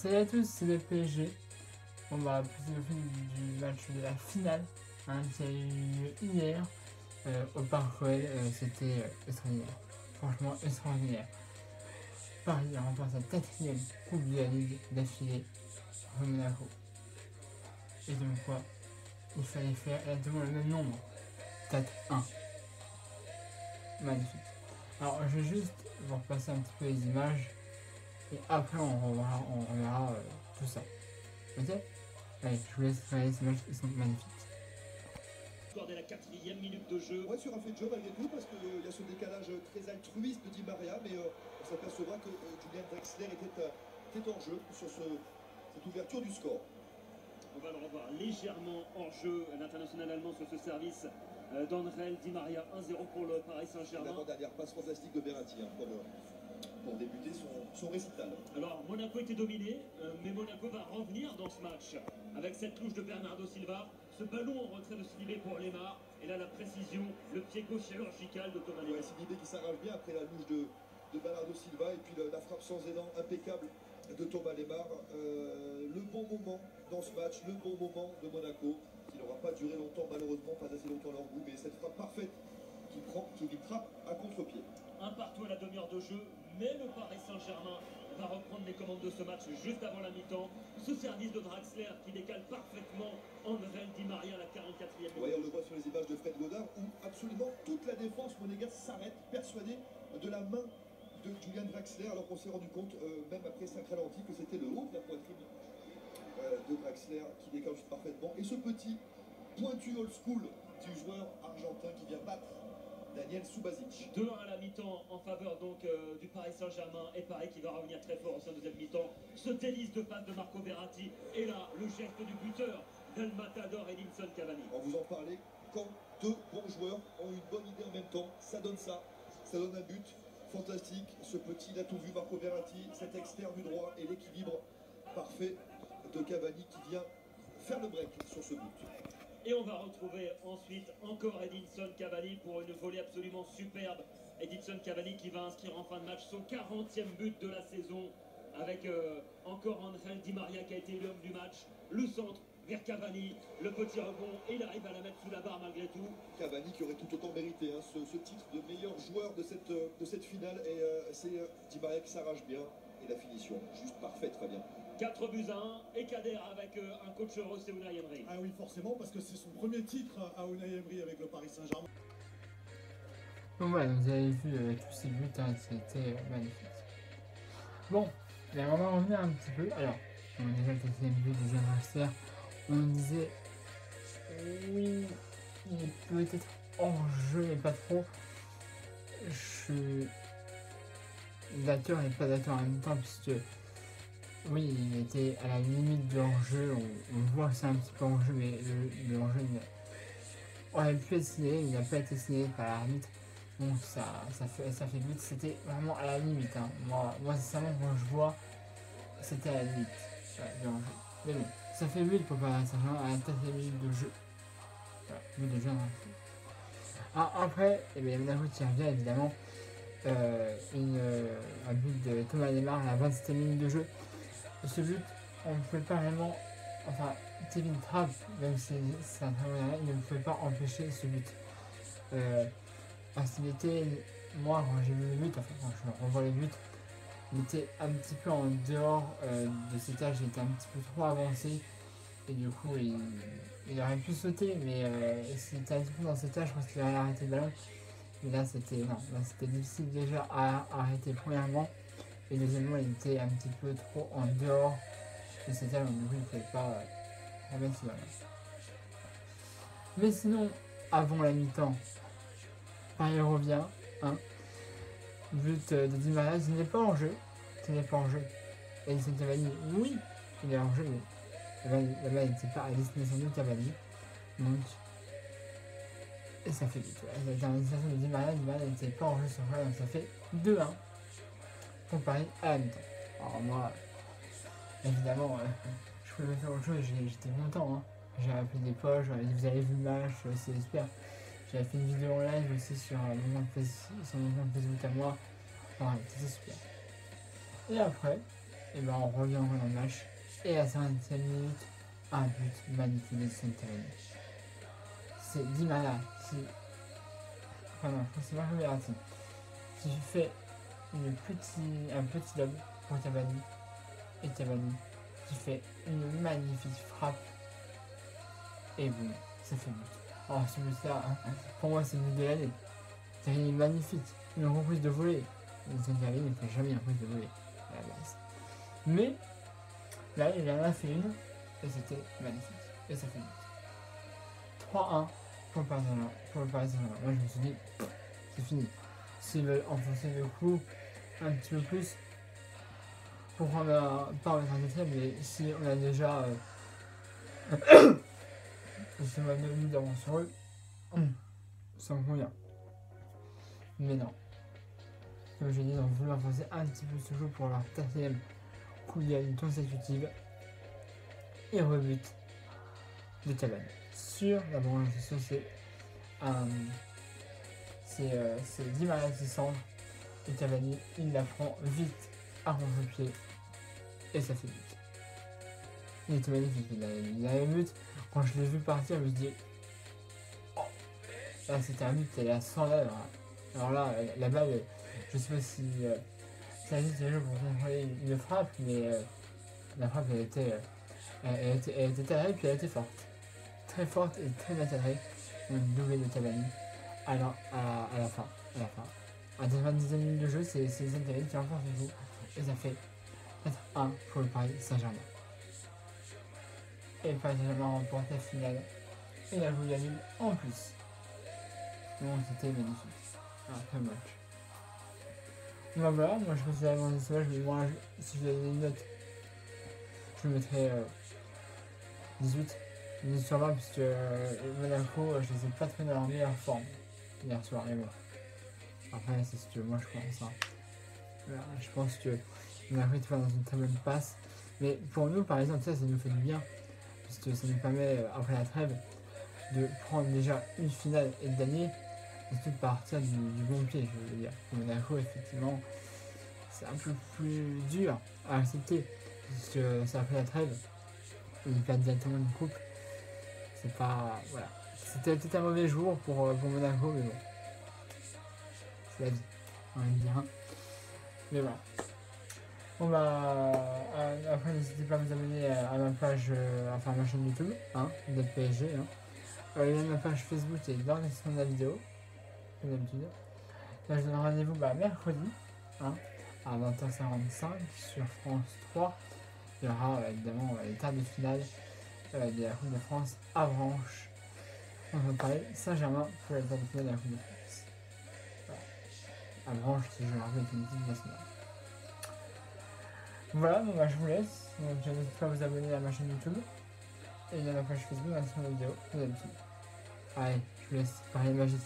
Salut à tous, c'est le PSG. On va passer au film du match de la finale qui a eu lieu hier au Parc Royal. C'était extraordinaire. Franchement extraordinaire. Paris a remporté sa quatrième Coupe de la Ligue d'affilée au Monaco. Et donc quoi, il fallait faire exactement le même nombre. 4-1. Magnifique. Alors je vais juste vous repasser un petit peu les images. Et après on reverra tout ça. Ok? Allez, je vous laisse regarder ces matchs, ils sont magnifiques. Dès la 4e minute de jeu. Ouais, sur un fait de jeu malgré tout, parce qu'il y a ce décalage très altruiste de Di Maria, mais on s'apercevra que Julian Draxler était en jeu sur cette ouverture du score. On va le revoir légèrement en jeu, l'international allemand sur ce service d'André Di Maria, 1-0 pour le Paris Saint-Germain. L'avant-dernière passe fantastique de Berratti pour débuter son récital. Alors Monaco était dominé, mais Monaco va revenir dans ce match avec cette touche de Bernardo Silva, ce ballon en retrait de Sidibé pour Lemar, et là la précision, le pied gauche chirurgical de Thomas Lemar. Ouais, Sidibé qui s'arrache bien après la louche de Bernardo Silva, et puis la frappe sans élan impeccable de Thomas Lemar. Le bon moment dans ce match, le bon moment de Monaco, qui n'aura pas duré longtemps malheureusement, pas assez longtemps leur goût, mais cette frappe parfaite qui frappe à contre-pied. Un partout à la demi-heure de jeu, mais le Paris Saint-Germain va reprendre les commandes de ce match juste avant la mi-temps. Ce service de Draxler qui décale parfaitement André Di Maria à la 44e minute. Ouais, on le voit sur les images de Fred Godard où absolument toute la défense monégasque s'arrête, persuadée de la main de Julian Draxler, alors qu'on s'est rendu compte, même après 5 ralentis, que c'était le haut de la poitrine de Draxler qui décale juste parfaitement. Et ce petit pointu old school du joueur argentin qui vient battre Daniel Subasic. 2-1 à la mi-temps en faveur donc du Paris Saint-Germain, et Paris qui va revenir très fort au sein de deuxième mi-temps. Ce délice de passe de Marco Verratti, et là le geste du buteur d'El Matador Edinson Cavani. On vous en parlait, quand deux bons joueurs ont une bonne idée en même temps, ça donne ça donne un but fantastique. Ce petit, il a tout vu, Marco Verratti, cet externe du droit et l'équilibre parfait de Cavani qui vient faire le break sur ce but. Et on va retrouver ensuite encore Edinson Cavani pour une volée absolument superbe. Edinson Cavani qui va inscrire en fin de match son 40e but de la saison, avec encore André Di Maria qui a été l'homme du match. Le centre vers Cavani, le petit rebond, et il arrive à la mettre sous la barre malgré tout. Cavani qui aurait tout autant mérité ce titre de meilleur joueur de cette finale, et c'est Di Maria qui s'arrache bien, et la finition juste parfaite, très bien. 4 buts à 1, et Kader avec un coach heureux, c'est Unai Emery. Ah oui, forcément, parce que c'est son premier titre à Unai Emery avec le Paris Saint-Germain. Donc voilà, vous avez vu tous ces buts, c'était magnifique. Bon, mais on va revenir un petit peu. Alors, on a déjà le quatrième but des adversaires. On disait, oui, il est peut-être hors jeu, mais pas trop. Je suis d'accord et pas d'accord en même temps, puisque oui, il était à la limite du hors-jeu. On voit que c'est un petit peu hors-jeu, mais le hors-jeu aurait pu être signé, il n'a pas été signé par l'arbitre. Donc ça fait but, c'était vraiment à la limite. Moi sincèrement, quand je vois, c'était à la limite du hors-jeu. Mais bon, ça fait but pour Paris Saint-Germain à la 4e minute de jeu. Voilà, but de jeu. Alors après, il y a Monaco qui revient évidemment. Un but de Thomas Lemar à la 27e minute de jeu. Ce but, on ne pouvait pas vraiment. Enfin, Kevin Trapp, même si c'est un très bon arrêt, il ne pouvait pas empêcher ce but. Parce qu'il était. Moi, quand j'ai vu le but, enfin, quand je revois le but, il était un petit peu en dehors de cet âge, il était un petit peu trop avancé. Et du coup, il aurait pu sauter, mais s'il était un petit peu dans cet âge, je pense qu'il aurait arrêté le ballon. Mais là, c'était difficile déjà à arrêter, premièrement. Et deuxièmement, il était un petit peu trop en dehors de cet âge, donc du coup, il ne pouvait pas remettre ce ballon. Mais sinon, avant la mi-temps, Paris revient. But de Di Maria, il n'est pas en jeu. Il n'est pas en jeu. Et Edinson Cavani, oui, il est en jeu, mais la balle n'était pas à destination de Cavani. Donc, et ça fait but. Ouais. Dans la destination de Di Maria n'était pas en jeu sur ça, donc ça fait 2-1 pour Paris à la mi-temps. Alors moi, évidemment, je pouvais faire autre chose, j'étais content. J'ai appelé des poches, j'avais dit vous avez vu le match, c'est super. J'avais fait une vidéo en live aussi sur mon compte Facebook à moi. Ouais, c'était super. Et après, et ben on revient dans le match. Et à la 50e minute, un but magnifique de Saint-Étienne. C'est Di Maria qui. Enfin non, c'est Marco Verratti qui fait un petit lob pour Cavani. Et Cavani qui fait une magnifique frappe. Et boum, ça fait but. Alors ce but-là, pour moi c'est le but de l'année. C'est magnifique. Une reprise de volée. Saint-Étienne ne fait jamais une reprise de volée à la base. Mais là, il en a fait une et c'était magnifique. Et ça fait but. 3-1 pour le Paris Saint-Germain. Moi je me suis dit, c'est fini. S'ils veulent enfoncer le coup un petit peu plus, pourquoi pas en mettre un deuxième, mais si on a déjà ce manœuvre d'avance sur eux, ça me convient. Mais non. Comme j'ai dit, ils ont voulu enfoncer un petit peu ce jeu pour leur 4e coup de gagne consécutive. Et rebut de Cavani. Sur la prolongation, c'est Di Maria qui centre. Et Cavani, il la prend vite à contre-pied. Et ça fait but. Il était magnifique, il avait but. Quand je l'ai vu partir, je me suis dit, oh, là c'était un but, elle est à 100 là. Alors là, la balle, je sais pas si ça existe déjà pour contrôler une frappe, mais la frappe elle était cadrée, puis elle était forte. Très forte et très bien cadrée. Un doublé de Cavani à la fin. À 90e minute de jeu, c'est Saint-Étienne qui enfonce le tout. Et ça fait 4-1 pour le Paris Saint-Germain. Et le Paris Saint-Germain remporte la finale. Et la joue nul en plus. Donc c'était magnifique. Un très bon match. Bon voilà, moi je pense que vraiment ce match, si je donne une note, je le mettrais 18. 18 sur 20 puisque Monaco, je les ai pas très dans leur meilleure forme hier soir. Mais bon. Après c'est ce que moi je pense. Hein. Voilà, je pense que Monaco est dans une très bonne passe. Mais pour nous par exemple, ça nous fait du bien. Puisque ça nous permet, après la trêve, de prendre déjà une finale et de gagner. Et tout partir du bon pied, je veux dire. Pour Monaco, effectivement, c'est un peu plus dur à accepter. Puisque c'est après la trêve. Ils perdent directement une coupe. C'est pas. Voilà. C'était peut-être un mauvais jour pour Monaco, mais bon. C'est la vie. On va dire. Mais voilà. Bon bah. Après, n'hésitez pas à vous abonner à ma page. Enfin, à ma chaîne YouTube. Hein, de PSG. Hein. Il y a ma page Facebook qui est dans la description de la vidéo. Comme d'habitude. Là, je donne rendez-vous mercredi. Hein, à 20h55 sur France 3. Il y aura évidemment les quarts de finale de la Coupe de France à Branche. On va parler Saint-Germain pour les quarts de finale de la Coupe de France. Voilà. À Branche qui, je le rappelle, est une équipe nationale. Voilà, donc bah, je vous laisse. Donc n'hésitez pas à vous abonner à ma chaîne YouTube. Et il y a ma page Facebook dans la description de la vidéo, comme d'habitude. Allez, je vous laisse parler magique.